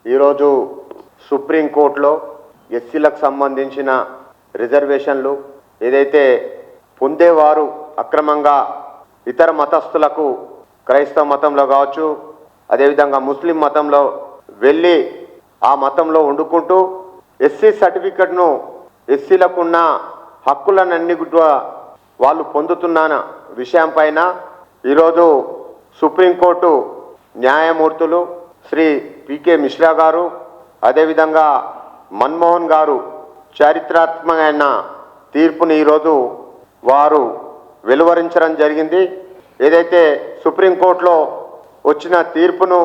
ఈరోజు సుప్రీంకోర్టులో ఎస్సీలకు సంబంధించిన రిజర్వేషన్లు ఏదైతే పొందేవారు అక్రమంగా ఇతర మతస్థులకు క్రైస్తవ మతంలో కావచ్చు, అదేవిధంగా ముస్లిం మతంలో వెళ్ళి ఆ మతంలో వండుకుంటూ ఎస్సీ సర్టిఫికెట్ను ఎస్సీలకున్న హక్కులనన్నీ కూడా వాళ్ళు పొందుతున్న విషయం పైన ఈరోజు సుప్రీంకోర్టు న్యాయమూర్తులు శ్రీ పికే మిశ్రా గారు, అదేవిధంగా మన్మోహన్ గారు చారిత్రాత్మకమైన తీర్పుని ఈరోజు వారు వెలువరించడం జరిగింది. ఏదైతే సుప్రీంకోర్టులో వచ్చిన తీర్పును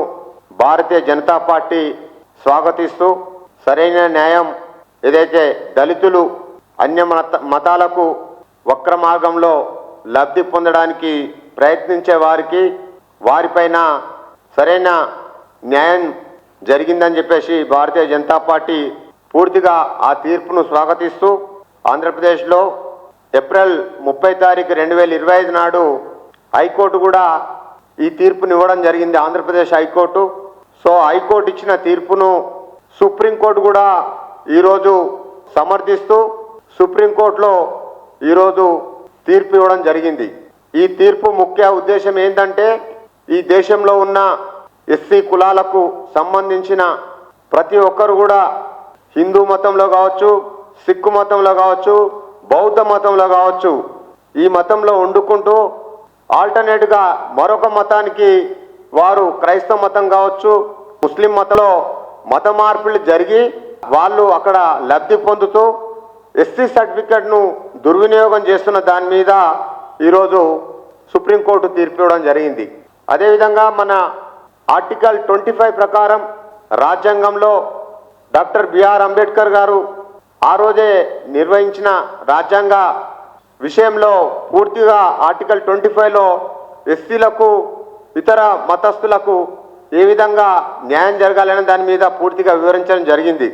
భారతీయ జనతా పార్టీ స్వాగతిస్తూ సరైన న్యాయం ఏదైతే దళితులు అన్య మతాలకు వక్ర మార్గంలో లబ్ధి పొందడానికి ప్రయత్నించే వారిపైన సరైన న్యాయం జరిగిందని చెప్పేసి భారతీయ జనతా పార్టీ పూర్తిగా ఆ తీర్పును స్వాగతిస్తూ ఆంధ్రప్రదేశ్లో ఏప్రిల్ 30 తారీఖు 2025 నాడు హైకోర్టు కూడా ఈ తీర్పును ఇవ్వడం జరిగింది, ఆంధ్రప్రదేశ్ హైకోర్టు. సో హైకోర్టు ఇచ్చిన తీర్పును సుప్రీంకోర్టు కూడా ఈరోజు సమర్థిస్తూ సుప్రీంకోర్టులో ఈరోజు తీర్పు ఇవ్వడం జరిగింది. ఈ తీర్పు ముఖ్య ఉద్దేశం ఏంటంటే ఈ దేశంలో ఉన్న ఎస్సీ కులాలకు సంబంధించిన ప్రతి ఒక్కరు కూడా హిందూ మతంలో కావచ్చు, సిక్కు మతంలో కావచ్చు, బౌద్ధ మతంలో కావచ్చు, ఈ మతంలో వండుకుంటూ ఆల్టర్నేట్గా మరొక మతానికి వారు క్రైస్తవ మతం కావచ్చు, ముస్లిం మతంలో మత మార్పులు జరిగి వాళ్ళు అక్కడ లబ్ధి పొందుతూ ఎస్సీ సర్టిఫికెట్ను దుర్వినియోగం చేస్తున్న దాని మీద ఈరోజు సుప్రీంకోర్టు తీర్పు ఇవ్వడం జరిగింది. అదేవిధంగా మన ఆర్టికల్ 25 ప్రకారం రాజ్యాంగంలో డాక్టర్ బిఆర్ అంబేద్కర్ గారు ఆ రోజే నిర్వహించిన రాజ్యాంగ విషయంలో పూర్తిగా ఆర్టికల్ 25లో ఎస్సీలకు ఇతర మతస్థులకు ఏ విధంగా న్యాయం జరగాలనే దాని మీద పూర్తిగా వివరించడం జరిగింది.